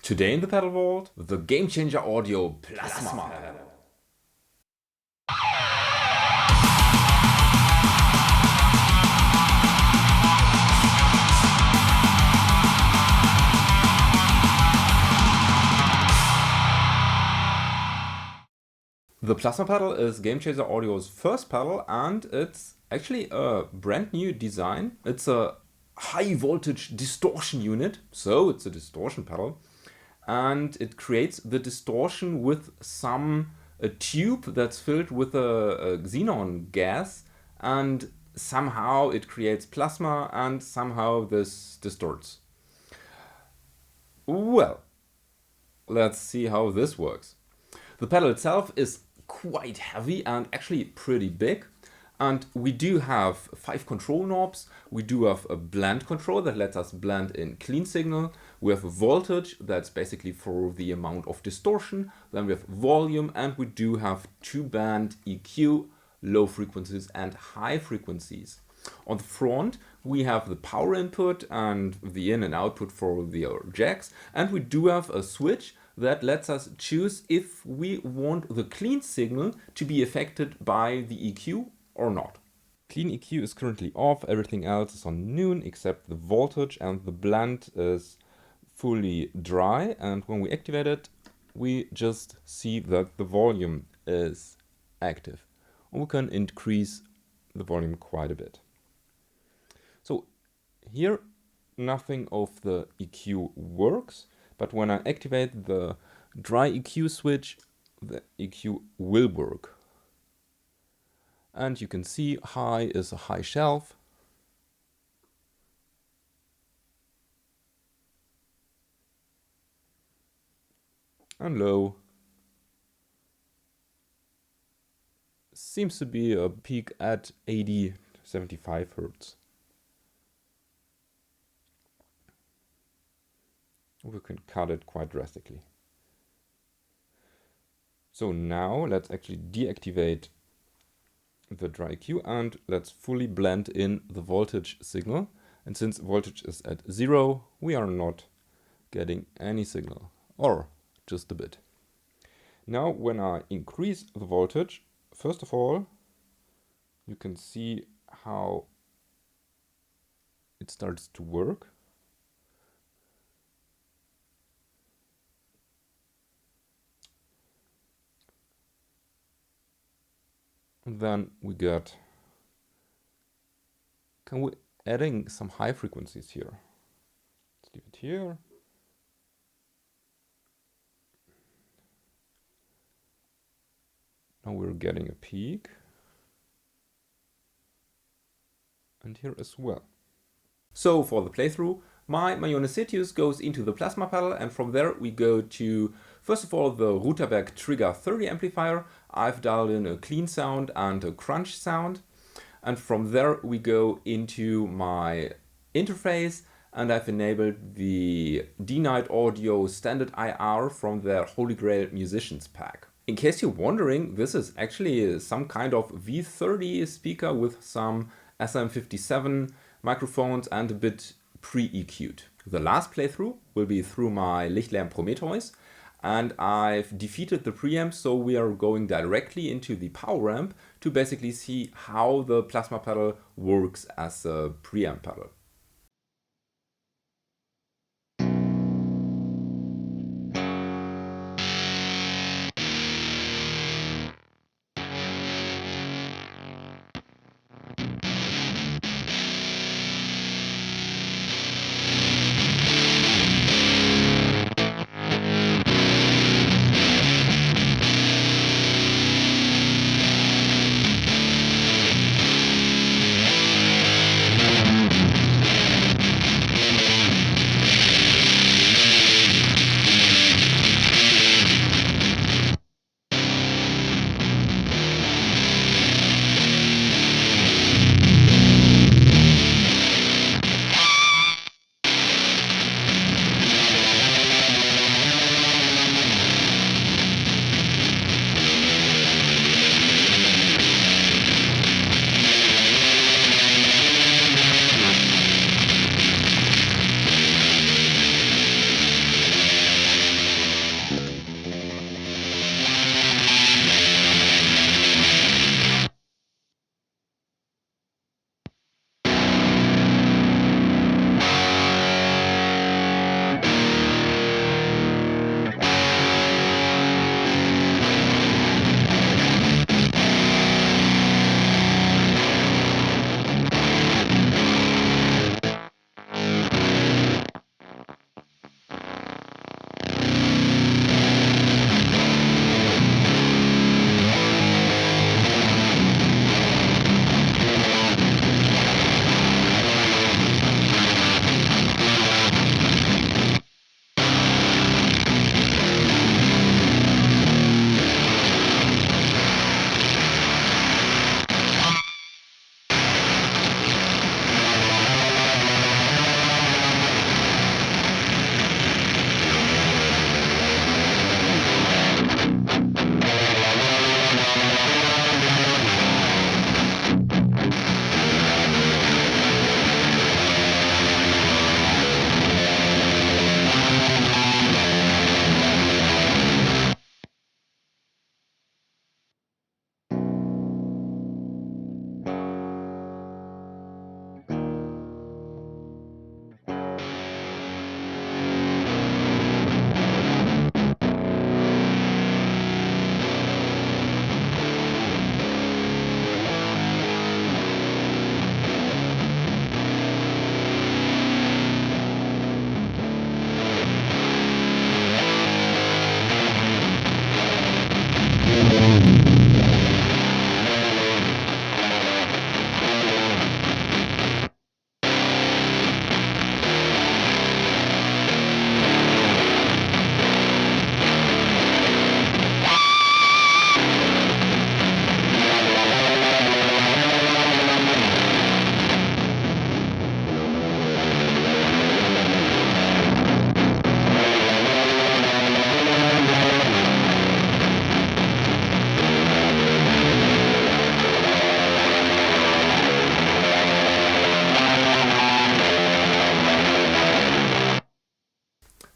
Today in the pedal vault, the Game Changer Audio Plasma pedal. The Plasma pedal is Game Changer Audio's first pedal, and it's actually a brand new design. It's a high voltage distortion unit, so it's a distortion pedal, and it creates the distortion with a tube that's filled with a xenon gas, and somehow it creates plasma, and somehow this distorts. Well, let's see how this works. The pedal itself is quite heavy and actually pretty big. And we do have 5 control knobs. We do have a blend control that lets us blend in clean signal. We have a voltage that's basically for the amount of distortion. Then we have volume, and we do have 2-band EQ, low frequencies and high frequencies. On the front, we have the power input and the in and output for the jacks. And we do have a switch that lets us choose if we want the clean signal to be affected by the EQ or not. Clean EQ is currently off, everything else is on noon except the voltage, and the blend is fully dry, and when we activate it we just see that the volume is active. And we can increase the volume quite a bit. So here nothing of the EQ works, but when I activate the dry EQ switch, the EQ will work. And you can see high is a high shelf. And low seems to be a peak at 80-75 Hertz. We can cut it quite drastically. So now let's actually deactivate the dry EQ and let's fully blend in the voltage signal. And since voltage is at 0, we are not getting any signal, or just a bit. Now when I increase the voltage, first of all, you can see how it starts to work. And then we get, adding some high frequencies here. Let's leave it here. Now we're getting a peak. And here as well. So for the playthrough, my Ionicetius goes into the Plasma pedal, and from there we go to, first of all, the Routerberg Trigger 30 amplifier. I've dialed in a clean sound and a crunch sound. And from there we go into my interface, and I've enabled the D-Night Audio Standard IR from their Holy Grail Musicians pack. In case you're wondering, this is actually some kind of V30 speaker with some SM57 microphones and a bit pre-EQ'd. The last playthrough will be through my Lichtlärm Prometheus, and I've defeated the preamp, so we are going directly into the power amp to basically see how the Plasma pedal works as a preamp pedal.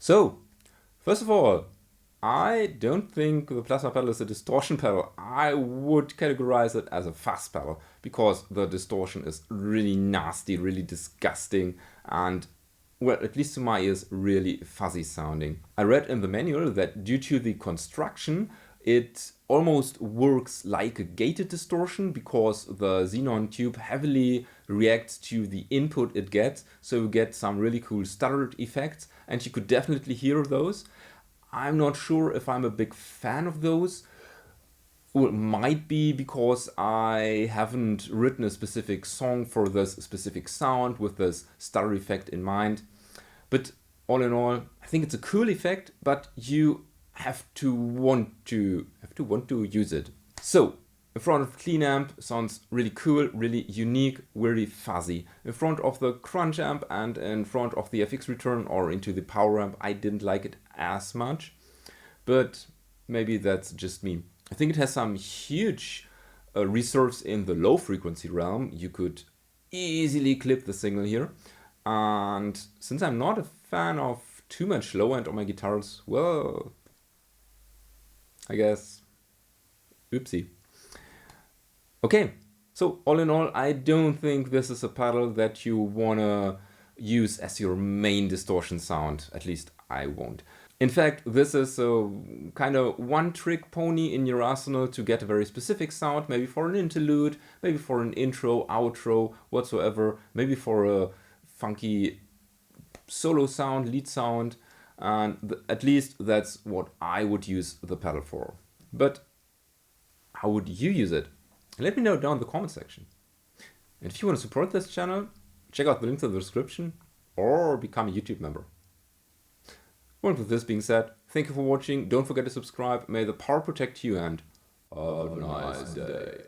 So, first of all, I don't think the plasma pedal is a distortion pedal. I would categorize it as a fuzz pedal because the distortion is really nasty, really disgusting, and, well, at least to my ears, really fuzzy sounding. I read in the manual that due to the construction, it almost works like a gated distortion because the xenon tube heavily reacts to the input it gets, so you get some really cool stuttered effects, and you could definitely hear those. I'm not sure if I'm a big fan of those. Well, it might be because I haven't written a specific song for this specific sound with this stutter effect in mind. But all in all, I think it's a cool effect, but you have to want to use it. So, in front of the clean amp sounds really cool, really unique, really fuzzy. In front of the crunch amp and in front of the FX return or into the power amp, I didn't like it as much, but maybe that's just me. I think it has some huge reserves in the low frequency realm. You could easily clip the signal here, and since I'm not a fan of too much low end on my guitars, well, I guess oopsie. Okay, so all in all, I don't think this is a pedal that you wanna use as your main distortion sound. At least I won't. In fact, this is a kind of one-trick pony in your arsenal to get a very specific sound, maybe for an interlude, maybe for an intro, outro, whatsoever, maybe for a funky solo sound, lead sound, and at least that's what I would use the pedal for. But how would you use it? Let me know down in the comment section. And if you want to support this channel, check out the links in the description or become a YouTube member. And with this being said, thank you for watching. Don't forget to subscribe. May the power protect you and have a nice day.